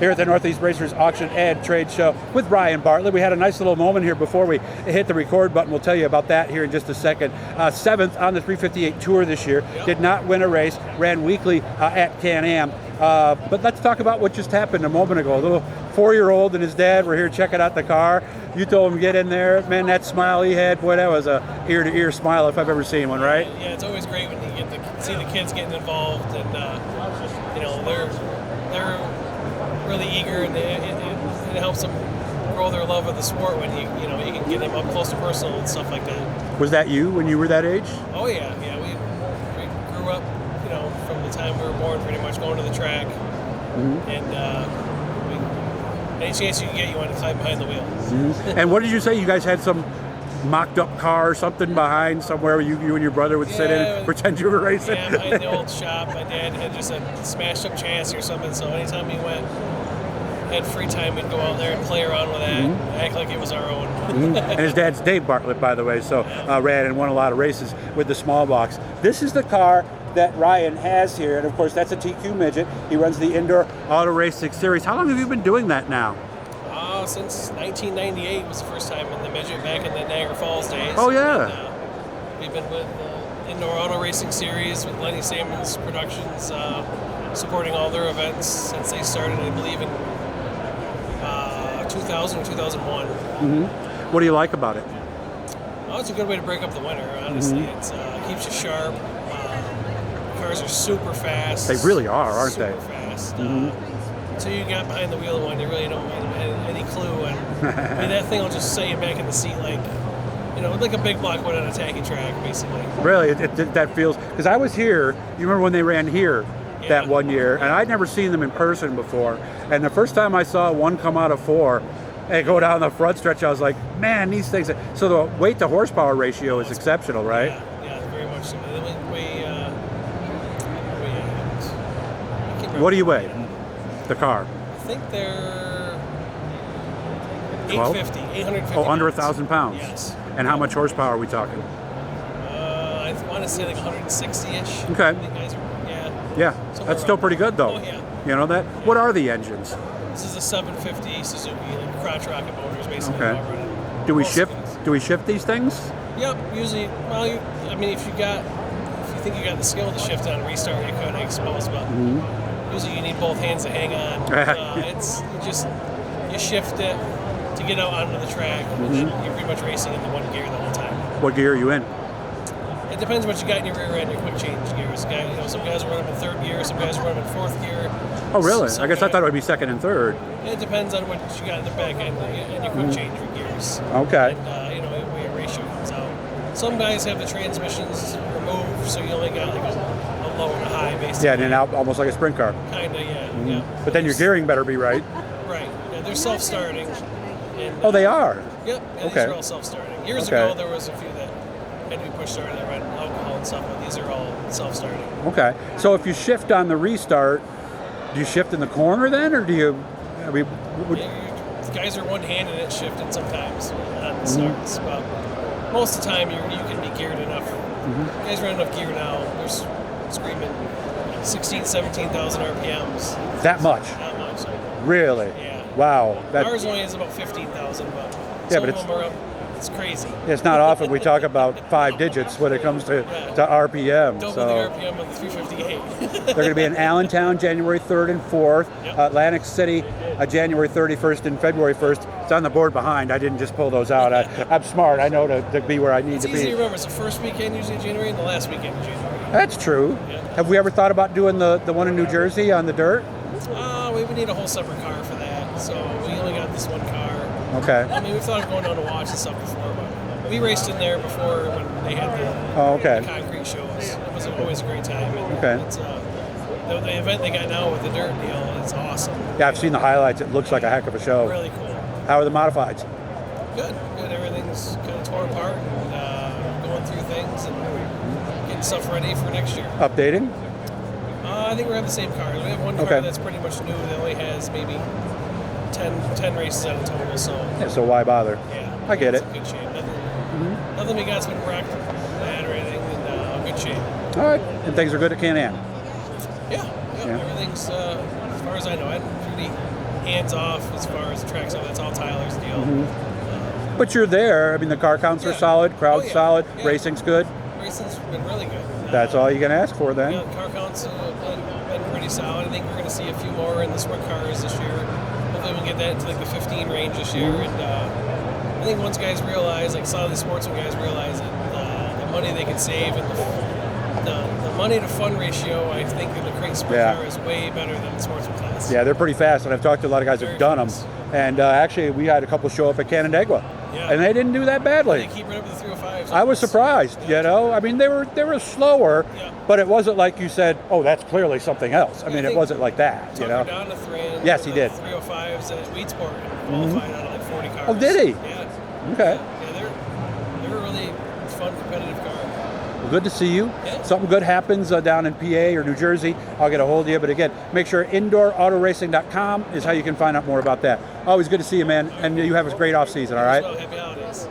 here at the Northeast Racers Auction and Trade Show with Ryan Bartlett. We had a nice little moment here before we hit the record button. We'll tell you about that here in just a second. 7th on the 358 Tour this year. Did not win a race, ran weekly at Can Am. But let's talk about what just happened a moment ago. A little 4-year-old and his dad were here checking out the car. You told him to get in there. Man, that smile he had, boy, that was a ear-to-ear smile if I've ever seen one, right? Yeah, it's always great when you get to see the kids getting involved, and you know, they're really eager, and it helps them grow their love of the sport when you can get them up close to personal and stuff like that. Was that you when you were that age? Oh yeah, we grew up, from the time we were born, pretty much going to the track, and any chance you can get, you want to climb behind the wheel. And what did you say? You guys had some mocked up car or something behind somewhere where you and your brother would sit in and pretend you were racing? Yeah, behind the old shop. My dad had just a smashed up chassis or something, so anytime we had free time, we'd go out there and play around with that, act like it was our own. And his dad's Dave Bartlett, by the way, so ran and won a lot of races with the small box. This is the car that Ryan has here, and of course that's a TQ midget. He runs the Indoor Auto Racing Series. How long have you been doing that now? Since 1998 was the first time in the midget, back in the Niagara Falls days. Oh yeah. And, we've been with Indoor Auto Racing Series with Lenny Sammons Productions, supporting all their events since they started, I believe, in 2000 or 2001. What do you like about it? Oh, it's a good way to break up the winter, honestly. It keeps you sharp. Cars are super fast. They really are, aren't they? Super fast. Until you got behind the wheel of one, you really don't have any clue. And I mean, that thing will just set you back in the seat like a big block went on a tacky track, basically. Really, that feels, because I was here, you remember when they ran here that one year, and I'd never seen them in person before. And the first time I saw one come out of 4 and go down the front stretch, I was like, man, these things. So the weight to horsepower ratio is exceptional, right? Yeah, very much so. What do you weigh? The car? I think they're 850. 850. Oh, under 1,000 pounds? Yes. And how much horsepower are we talking? I want to say like 160-ish. Okay. Yeah, that's still pretty good though. Oh, yeah. You know that? What are the engines? This is a 750 Suzuki, like crotch rocket motors, basically. Okay. Do we shift these things? Yep. Usually, well, if you think you got the skill to shift on restart, you could, I suppose, but usually you need both hands to hang on. You shift it to get out onto the track. You're pretty much racing in the one gear the whole time. What gear are you in? It depends what you got in your rear end, your quick change gears. Some guys run them in 3rd gear, some guys run them in 4th gear. Oh, really? I guess I thought it would be 2nd and 3rd. It depends on what you got in the back end and your quick change gears. Okay. And where your ratio comes out. Some guys have the transmissions removed, so you only got like a low and a high, basically. Yeah, and then out almost like a sprint car. Kinda, yeah. But then your gearing better be right. Right. Yeah, they're self-starting. Oh, they are? Yep. Yeah, these are all self-starting. Years ago, there was a few that had to be push started that ran alcohol and stuff, but these are all self-starting. Okay. So if you shift on the restart, do you shift in the corner then, or do you? The guys are one-handed at shifting sometimes on the starts, but most of the time you can be geared enough. Guys run enough gear now. They're screaming 16,000, 17,000 RPMs. That much? That much. Really? Yeah. Wow. Ours only is about 15,000, but some of them are up. It's crazy. It's not often we talk about 5 digits when it comes to RPM. Double so the RPM of the 358. They're going to be in Allentown January 3rd and 4th, Atlantic City January 31st and February 1st. It's on the board behind. I didn't just pull those out. I'm smart. I know to be where I need to be. It's easy to remember. It's the first weekend usually in January and the last weekend in January. That's true. Yeah. Have we ever thought about doing the one in New Jersey on the dirt? We would need a whole separate car for that. So we only got this one car. Okay. I mean, we've thought of going down to watch and stuff before, but we raced in there before when they had the concrete shows. It was always a great time. And it's, the event they got now with the dirt deal is awesome. Yeah, I've seen the highlights. It looks like a heck of a show. Really cool. How are the modifieds? Good. Everything's kind of torn apart and going through things and getting stuff ready for next year. Updating? I think we have the same car. We have one car that's pretty much new that only has maybe 10 races out of total. So why bother? Yeah, I get it. In good shape. Nothing we got's been wrecked bad or anything. In good shape. All right, and things are good at Can Am. Yeah. Everything's as far as I know, I'm hands off as far as the track stuff. That's all Tyler's deal. But you're there. I mean, the car counts are solid, crowd's solid, racing's good. Racing's been really good. That's all you can ask for then. Yeah, the car counts have been pretty solid. I think we're going to see a few more in the sprint cars this year. Hopefully we can get that into like the 15 range this year. And I think once guys realize, like some of the sportsman guys realize that the money they can save and the money to fun ratio, I think in the crate sprint car is way better than the sportsman class. Yeah, they're pretty fast, and I've talked to a lot of guys who've done them. And actually, we had a couple show up at Can Am Nov, and they didn't do that badly. They keep right up to the 305s. I was surprised, you know. I mean, they were slower, but it wasn't like you said, "Oh, that's clearly something else." I mean, it wasn't like that, you know. Yes, he did. 305s at Weedsport qualified out of like 40 cars. Oh, did he? Yeah. Okay. Yeah, they're a really fun, competitive car. Well, good to see you. Yeah. Something good happens down in PA or New Jersey, I'll get a hold of you. But again, make sure indoorautoracing.com is how you can find out more about that. Always good to see you, man. And you have a great off season, all right? Happy holidays.